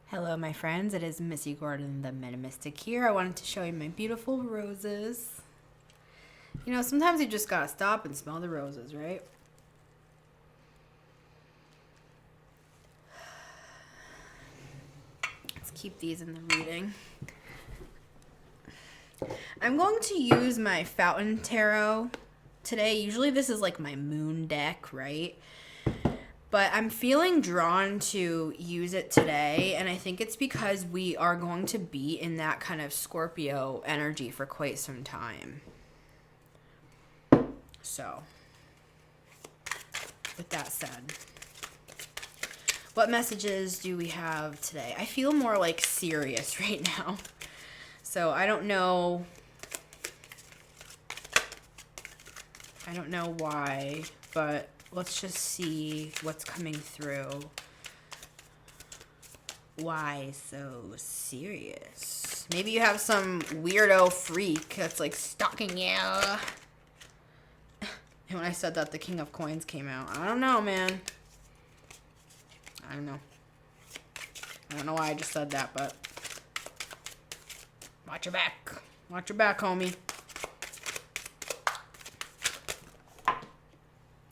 Hello, my friends. It is Missy Gordon, the Metamystic here. I wanted to show you my beautiful roses. You know, sometimes you just gotta stop and smell the roses, right? Let's keep these in the reading. I'm going to use my Fountain Tarot today. Usually this is like my moon deck, right? But I'm feeling drawn to use it today, and I think it's because we are going to be in that kind of Scorpio energy for quite some time. So, with that said, what messages do we have today? I feel more like serious right now. So, I don't know why, but let's just see what's coming through. Why so serious? Maybe you have some weirdo freak that's like stalking you. And when I said that, the King of Coins came out. I don't know, man. I don't know. I don't know why I just said that, but watch your back. Watch your back, homie.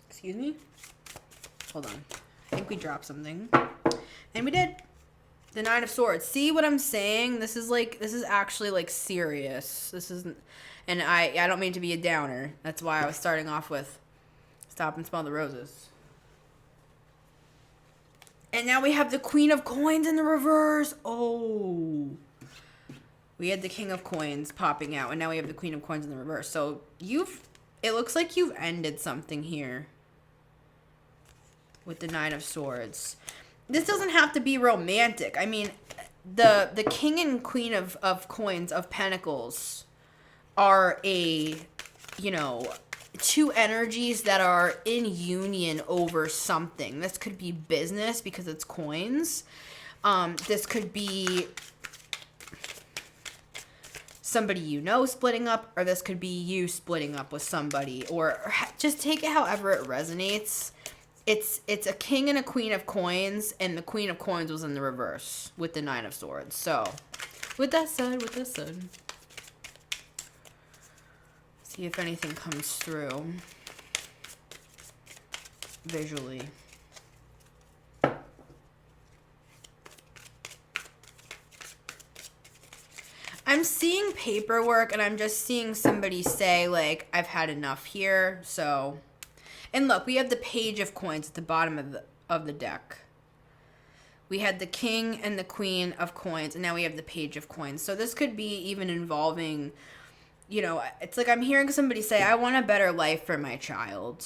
Excuse me? Hold on. I think we dropped something. And we did. The Nine of Swords. See what I'm saying? This is actually like serious. This isn't, and I don't mean to be a downer. That's why I was starting off with stop and smell the roses. And now we have the Queen of Coins in the reverse. Oh. We had the King of Coins popping out, and now we have the Queen of Coins in the reverse. So it looks like you've ended something here with the Nine of Swords. This doesn't have to be romantic. I mean, the King and Queen of Coins, of Pentacles, are two energies that are in union over something. This could be business because it's coins. This could be somebody you know splitting up, or this could be you splitting up with somebody, or just take it however it resonates. It's a King and a Queen of Coins, and the Queen of Coins was in the reverse with the Nine of Swords. So, with that said, see if anything comes through visually. I'm seeing paperwork, and I'm just seeing somebody say, like, I've had enough here, so. And look, we have the Page of Coins at the bottom of the deck. We had the King and the Queen of Coins, and now we have the Page of Coins. So this could be even involving, it's like I'm hearing somebody say, I want a better life for my child.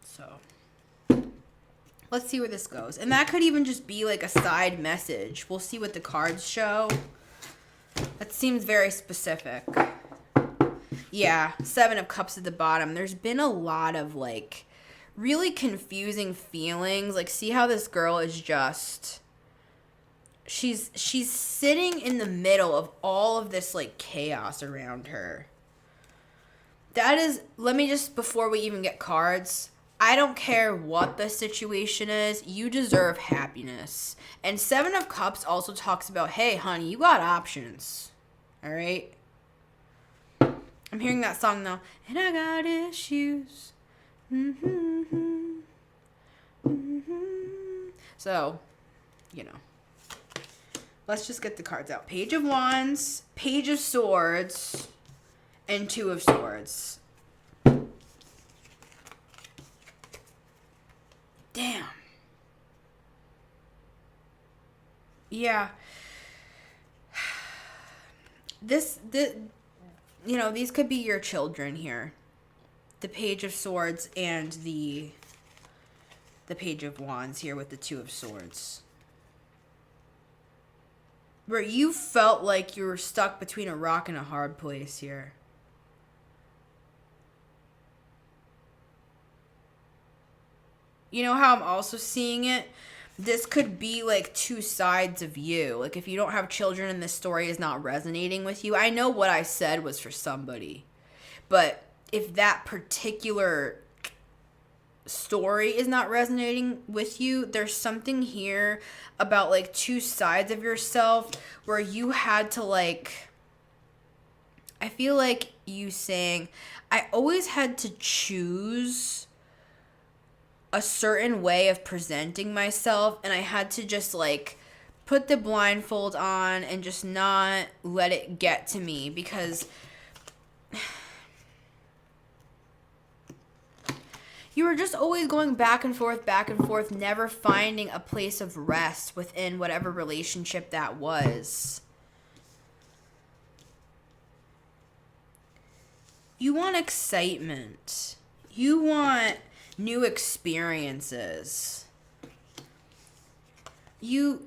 So let's see where this goes. And that could even just be like a side message. We'll see what the cards show. That seems very specific. Yeah, Seven of Cups at the bottom. There's been a lot of, like, really confusing feelings. Like, see how this girl is just, she's sitting in the middle of all of this, like, chaos around her. That is, let me just, before we even get cards, I don't care what the situation is, you deserve happiness. And Seven of Cups also talks about, hey, honey, you got options. All right? I'm hearing that song though. And I got issues. So, let's just get the cards out. Page of Wands, Page of Swords, and Two of Swords. Damn. Yeah. These could be your children here. The Page of Swords and the Page of Wands here with the Two of Swords. Where you felt like you were stuck between a rock and a hard place here. You know how I'm also seeing it? This could be like two sides of you. Like if you don't have children and this story is not resonating with you. I know what I said was for somebody. But if that particular story is not resonating with you. There's something here about like two sides of yourself where you had to like, I feel like you saying, I always had to choose a certain way of presenting myself, and I had to just like put the blindfold on and just not let it get to me, because you were just always going back and forth, never finding a place of rest within whatever relationship that was. You want excitement. You want new experiences. You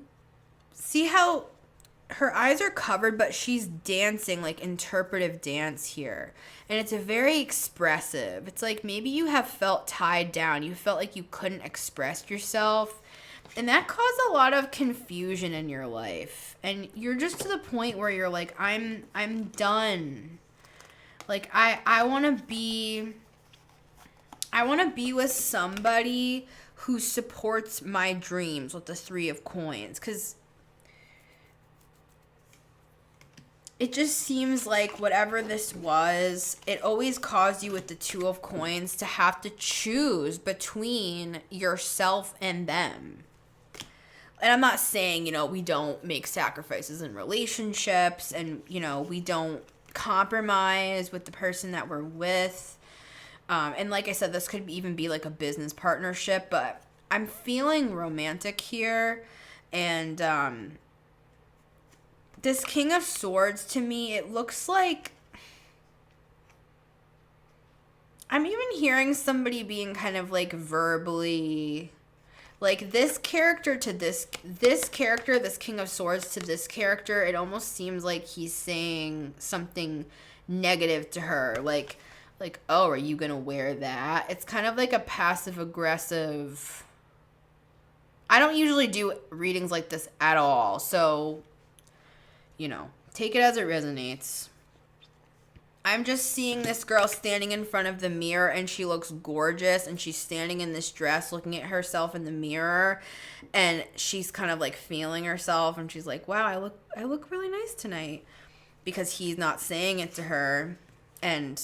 see how her eyes are covered, but she's dancing, like interpretive dance here. And it's very expressive. It's like maybe you have felt tied down. You felt like you couldn't express yourself. And that caused a lot of confusion in your life. And you're just to the point where you're like, I'm done. Like I want to be with somebody who supports my dreams with the Three of Coins, cuz it just seems like whatever this was, it always caused you with the Two of Coins to have to choose between yourself and them. And I'm not saying, we don't make sacrifices in relationships, and, we don't compromise with the person that we're with. And like I said, this could even be like a business partnership, but I'm feeling romantic here. And this King of Swords, to me, it looks like I'm even hearing somebody being kind of like verbally, like this character to this character, this King of Swords to this character, it almost seems like he's saying something negative to her, like, oh, are you gonna wear that? It's kind of like a passive aggressive. I don't usually do readings like this at all, so take it as it resonates. I'm just seeing this girl standing in front of the mirror, and she looks gorgeous, and she's standing in this dress looking at herself in the mirror, and she's kind of like feeling herself, and she's like, wow, I look really nice tonight, because he's not saying it to her. And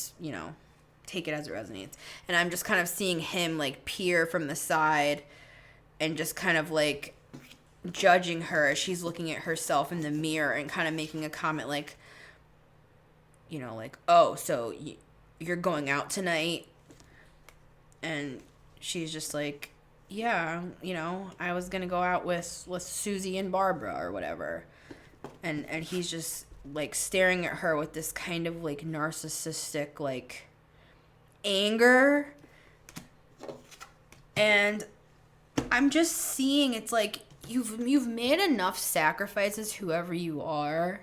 take it as it resonates. And I'm just kind of seeing him like peer from the side and just kind of like judging her as she's looking at herself in the mirror, and kind of making a comment like, like, oh, so you're going out tonight? And she's just like, yeah, I was going to go out with Susie and Barbara or whatever. And he's just like staring at her with this kind of like narcissistic like anger. And I'm just seeing, it's like you've made enough sacrifices, whoever you are.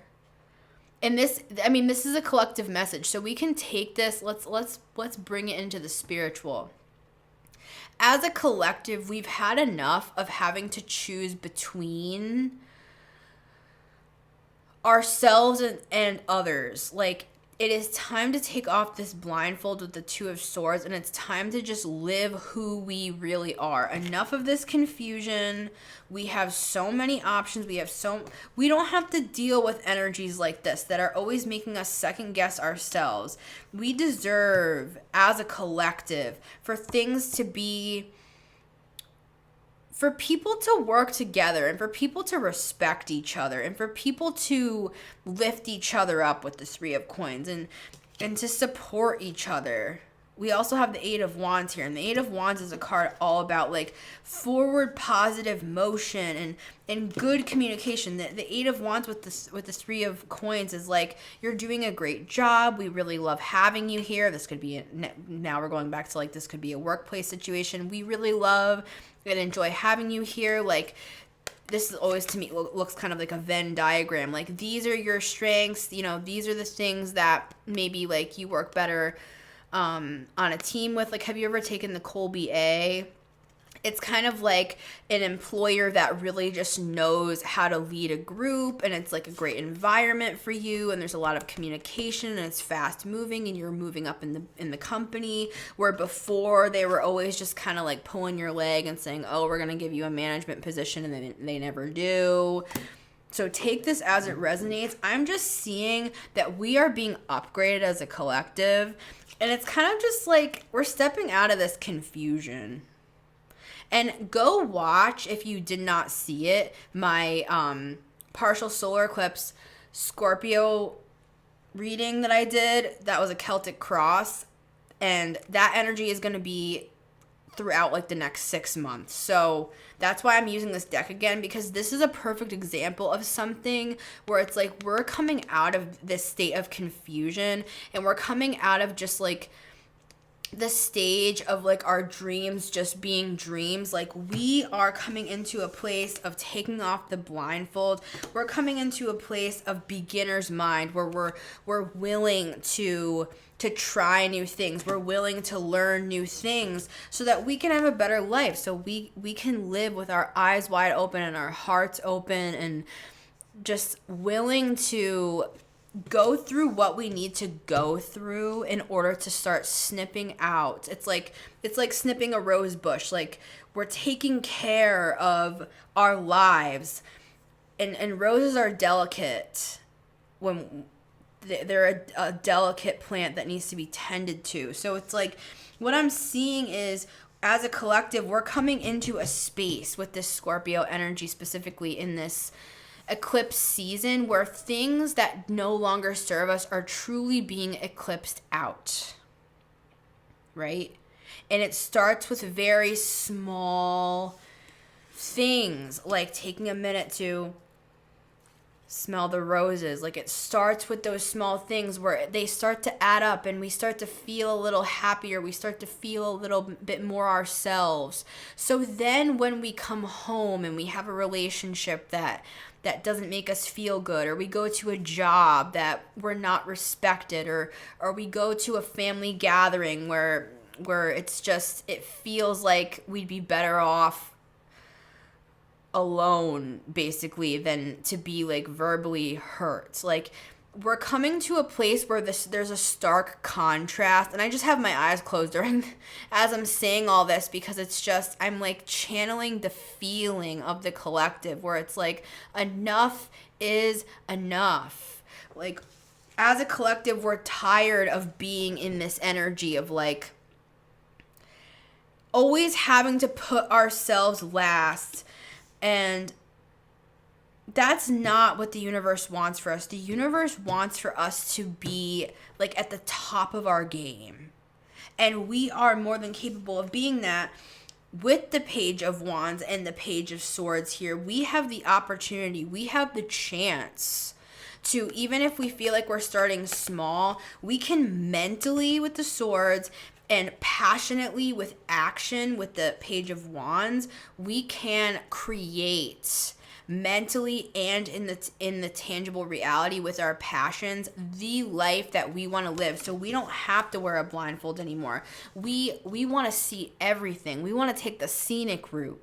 And this is a collective message, so we can take this, let's bring it into the spiritual. As a collective, we've had enough of having to choose between ourselves and others. Like, it is time to take off this blindfold with the Two of Swords, and it's time to just live who we really are. Enough of this confusion. We have so many options. We don't have to deal with energies like this that are always making us second guess ourselves. We deserve, as a collective, for people to work together, and for people to respect each other, and for people to lift each other up with the Three of Coins, and to support each other. We also have the Eight of Wands here, and the Eight of Wands is a card all about like forward positive motion and good communication. The Eight of Wands with the Three of Coins is like, you're doing a great job. We really love having you here. This could be now we're going back to like, this could be a workplace situation. We really love and enjoy having you here. Like, this is always, to me, looks kind of like a Venn diagram. Like, these are your strengths. These are the things that maybe like you work better on a team with. Like, have you ever taken the Colby A? It's kind of like an employer that really just knows how to lead a group, and it's like a great environment for you, and there's a lot of communication, and it's fast moving, and you're moving up in the company, where before they were always just kind of like pulling your leg and saying, oh, we're going to give you a management position, and then they never do. So take this as it resonates. I'm just seeing that we are being upgraded as a collective, and it's kind of just like we're stepping out of this confusion. And go watch, if you did not see it, my partial solar eclipse Scorpio reading that I did. That was a Celtic cross. And that energy is going to be throughout like the next 6 months. So that's why I'm using this deck again, because this is a perfect example of something where it's like we're coming out of this state of confusion, and we're coming out of just like the stage of like our dreams just being dreams. Like we are coming into a place of taking off the blindfold. We're coming into a place of beginner's mind, where we're willing to try new things. We're willing to learn new things so that we can have a better life, so we can live with our eyes wide open and our hearts open, and just willing to go through what we need to go through in order to start snipping out. It's like snipping a rose bush. Like we're taking care of our lives, and roses are delicate. When they're a delicate plant that needs to be tended to. So it's like what I'm seeing is, as a collective, we're coming into a space with this Scorpio energy, specifically in this eclipse season, where things that no longer serve us are truly being eclipsed out, right? And it starts with very small things, like taking a minute to smell the roses. Like it starts with those small things where they start to add up, and we start to feel a little happier. We start to feel a little bit more ourselves. So then when we come home and we have a relationship that doesn't make us feel good, or we go to a job that we're not respected, or we go to a family gathering where it's just, it feels like we'd be better off alone, basically, than to be like verbally hurt. Like we're coming to a place where there's a stark contrast, and I just have my eyes closed as I'm saying all this, because it's just, I'm like channeling the feeling of the collective, where it's like enough is enough. Like as a collective, we're tired of being in this energy of like always having to put ourselves last. And that's not what the universe wants for us. The universe wants for us to be like at the top of our game. And we are more than capable of being that. With the Page of Wands and the Page of Swords here, we have the opportunity, we have the chance to, even if we feel like we're starting small, we can mentally with the swords and passionately with action with the Page of Wands, we can create mentally and in the tangible reality with our passions the life that we want to live. So we don't have to wear a blindfold anymore. We want to see everything. We want to take the scenic route.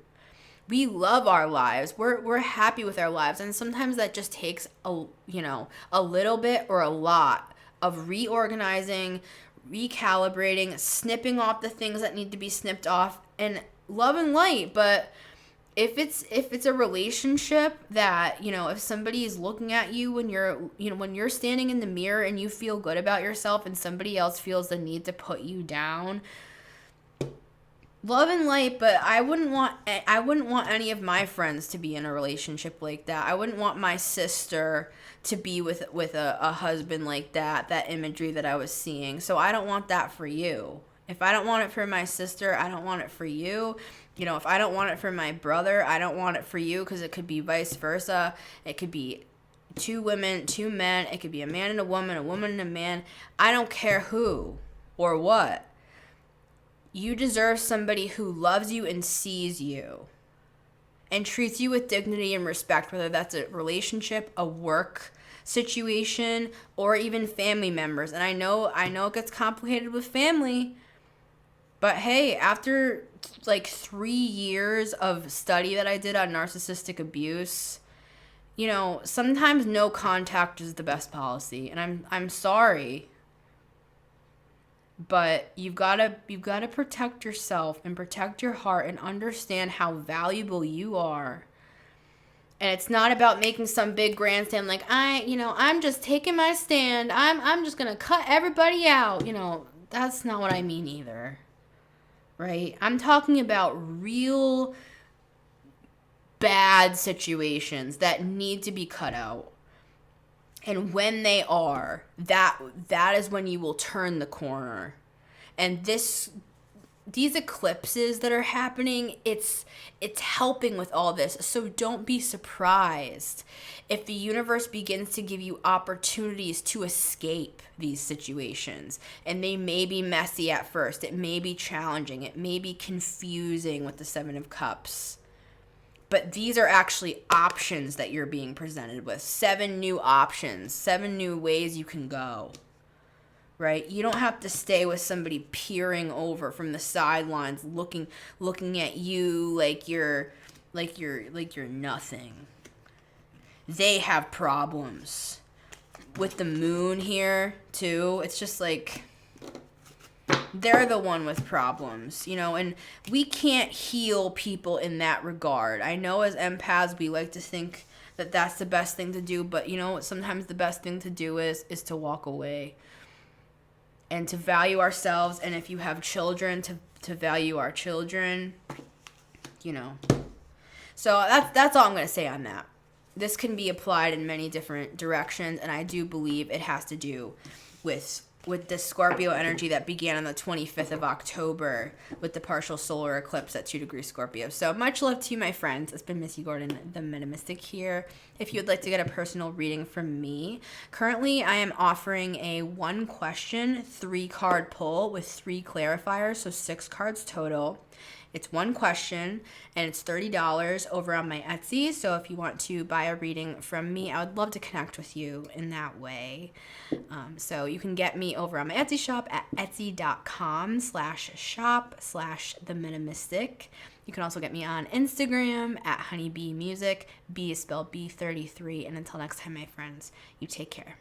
We love our lives. We're happy with our lives, and sometimes that just takes a little bit or a lot of reorganizing, recalibrating, snipping off the things that need to be snipped off, and love and light. But if it's a relationship that, if somebody is looking at you when you're standing in the mirror and you feel good about yourself, and somebody else feels the need to put you down, love and light. But I wouldn't want any of my friends to be in a relationship like that. I wouldn't want my sister to be with a husband like that imagery that I was seeing. So I don't want that for you. If I don't want it for my sister, I don't want it for you. If I don't want it for my brother, I don't want it for you, because it could be vice versa. It could be 2 women, 2 men. It could be a man and a woman and a man. I don't care who or what. You deserve somebody who loves you and sees you and treats you with dignity and respect, whether that's a relationship, a work situation, or even family members. And I know it gets complicated with family, But hey, after like 3 years of study that I did on narcissistic abuse, you know, sometimes no contact is the best policy, and I'm sorry, but you've got to protect yourself and protect your heart and understand how valuable you are. And it's not about making some big grandstand like I'm just taking my stand. I'm just going to cut everybody out. You know, that's not what I mean either. Right? I'm talking about real bad situations that need to be cut out. And when they are, that is when you will turn the corner. And these eclipses that are happening, it's helping with all this. So don't be surprised if the universe begins to give you opportunities to escape these situations. And they may be messy at first. It may be challenging. It may be confusing with the Seven of Cups. But these are actually options that you're being presented with. 7 new options, 7 new ways you can go. Right? You don't have to stay with somebody peering over from the sidelines, looking at you like you're nothing. They have problems. With the moon here, too, it's just like they're the one with problems, you know, and we can't heal people in that regard. I know as empaths, we like to think that that's the best thing to do, but you know, sometimes the best thing to do is to walk away and to value ourselves. And if you have children, to value our children, you know. So that's all I'm going to say on that. This can be applied in many different directions, and I do believe it has to do with the Scorpio energy that began on the 25th of October with the partial solar eclipse at 2 degrees Scorpio. So much love to you, my friends. It's been Missy Gordon, the Metamystic here. If you would like to get a personal reading from me, currently I am offering a 1-question, 3-card pull with 3 clarifiers, so 6 cards total. It's 1 question, and it's $30 over on my Etsy. So if you want to buy a reading from me, I would love to connect with you in that way. So you can get me over on my Etsy shop at etsy.com/shop/themetamystic. You can also get me on Instagram at honeybeemusic. B is spelled B33. And until next time, my friends, you take care.